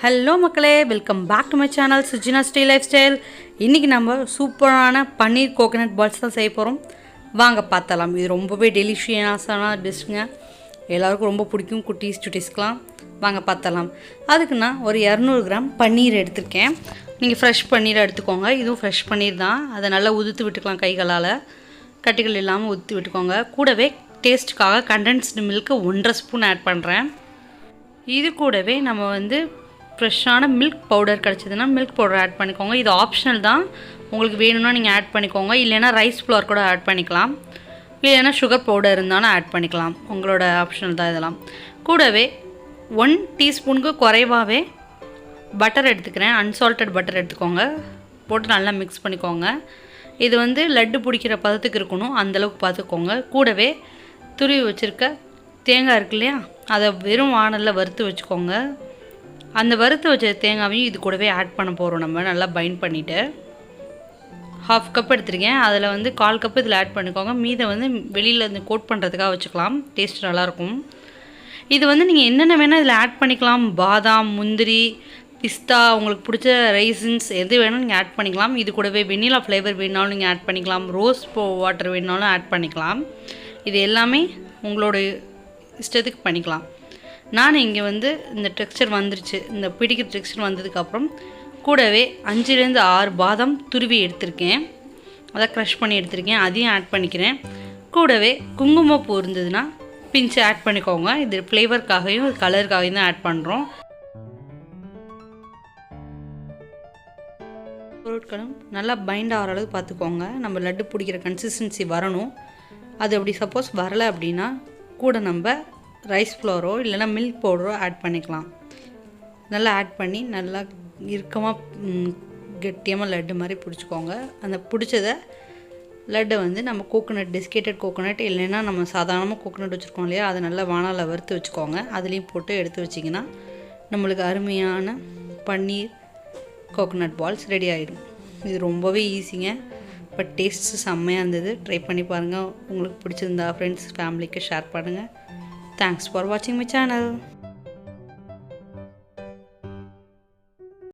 Hello மக்களே, welcome back to my channel Sujina stay lifestyle. இன்றைக்கி நம்ம சூப்பரான பன்னீர் கோகனட் பால்ஸ் தான் செய்ய போகிறோம். வாங்க பார்த்தலாம். இது ரொம்பவே டெலிஷியஸான டிஷ்ஷுங்க. எல்லாருக்கும் ரொம்ப பிடிக்கும், குட்டீஸ் சுட்டீஸ்க்கெலாம். வாங்க பார்த்தலாம். அதுக்கு நான் ஒரு 200 கிராம் பன்னீர் எடுத்திருக்கேன். நீங்கள் ஃப்ரெஷ் பன்னீரை எடுத்துக்கோங்க. இதுவும் ஃப்ரெஷ் பன்னீர் தான். அதை நல்லா உதுத்து விட்டுக்கலாம், கைகளால் கட்டிகள் இல்லாமல் உதுத்து விட்டுக்கோங்க. கூடவே டேஸ்ட்டுக்காக கண்டென்ஸ்டு மில்க்கு 1.5 ஸ்பூன் ஆட் பண்ணுறேன். இது கூடவே நம்ம ஃப்ரெஷ்ஷான மில்க் பவுடர் கிடச்சிதுன்னா மில்க் பவுடர் ஆட் பண்ணிக்கோங்க. இது ஆப்ஷனல் தான், உங்களுக்கு வேணும்னா நீங்கள் ஆட் பண்ணிக்கோங்க. இல்லைன்னா ரைஸ் ஃப்ளோர் கூட ஆட் பண்ணிக்கலாம். இல்லைன்னா சுகர் பவுடர் இருந்தாலும் ஆட் பண்ணிக்கலாம். உங்களோட ஆப்ஷனல் தான் இதெல்லாம். கூடவே 1 டீஸ்பூனுக்கு குறைவாகவே பட்டர் எடுத்துக்கிறேன். அன்சால்ட்டட் பட்டர் எடுத்துக்கோங்க. போட்டு நல்லா மிக்ஸ் பண்ணிக்கோங்க. இது லட்டு பிடிக்கிற பதத்துக்கு இருக்கணும், அந்தளவுக்கு பார்த்துக்கோங்க. கூடவே துருவி வச்சுருக்க தேங்காய் இருக்கு இல்லையா, அதை வெறும் வானலில் வறுத்து வச்சுக்கோங்க. அந்த வறுத்து வச்ச தேங்காவையும் இது கூடவே ஆட் பண்ண போகிறோம். நம்ம நல்லா பைண்ட் பண்ணிவிட்டு 1/2 கப் எடுத்துருக்கேன். அதில் 1/4 கப் இதில் ஆட் பண்ணிக்கோங்க. மீதை வெளியில் கோட் பண்ணுறதுக்காக வச்சுக்கலாம். டேஸ்ட் நல்லாயிருக்கும். இது நீங்கள் என்னென்ன வேணால் இதில் ஆட் பண்ணிக்கலாம். பாதாம், முந்திரி, பிஸ்தா, உங்களுக்கு பிடிச்ச ரைசின்ஸ் எது வேணாலும் நீங்கள் ஆட் பண்ணிக்கலாம். இது கூடவே வெண்ணிலா ஃப்ளேவர் வேணாலும் நீங்கள் ஆட் பண்ணிக்கலாம். ரோஸ் வாட்டர் வேணாலும் ஆட் பண்ணிக்கலாம். இது எல்லாமே உங்களோட இஷ்டத்துக்கு பண்ணிக்கலாம். நான் இங்கே இந்த டெக்ஸ்சர் வந்துருச்சு. இந்த பிடிக்கிற டெக்ஸ்சர் வந்ததுக்கப்புறம் கூடவே 5லேருந்து 6 பாதாம் துருவி எடுத்திருக்கேன். அதை க்ரஷ் பண்ணி எடுத்திருக்கேன். அதையும் ஆட் பண்ணிக்கிறேன். கூடவே குங்குமப்பூ இருந்ததுன்னா பிஞ்சு ஆட் பண்ணிக்கோங்க. இது ஃப்ளேவருக்காகவும் கலருக்காகவும் தான் ஆட் பண்ணுறோம். பொருட்களும் நல்லா பைண்ட் ஆகிற அளவுக்கு பார்த்துக்கோங்க. நம்ம லட்டு பிடிக்கிற கன்சிஸ்டன்சி வரணும். அது அப்படி சப்போஸ் வரலை அப்படின்னா கூட நம்ம ரைஸ் ஃப்ளோரோ இல்லைனா மில்க் பவுடரோ ஆட் பண்ணிக்கலாம். நல்லா ஆட் பண்ணி நல்லா இறுக்கமாக கெட்டியமாக லட்டு மாதிரி பிடிச்சிக்கோங்க. அந்த பிடிச்சதை லட்டை நம்ம கோகோனட், டெசிகேட்டட் கோகோனட் இல்லைன்னா நம்ம சாதாரணமாக கோகோனட் வச்சுருக்கோம் இல்லையா, அதை நல்லா வானலில் வறுத்து வச்சுக்கோங்க. அதுலேயும் போட்டு எடுத்து வச்சிங்கன்னா நம்மளுக்கு அருமையான பன்னீர் கோகோனட் பால்ஸ் ரெடி ஆகிடும். இது ரொம்பவே ஈஸிங்க. பட் டேஸ்ட்டு செம்மையாக இருந்தது. ட்ரை பண்ணி பாருங்கள். உங்களுக்கு பிடிச்சிருந்தா ஃப்ரெண்ட்ஸ் ஃபேமிலிக்கு ஷேர் பண்ணுங்கள். Thanks for watching my channel.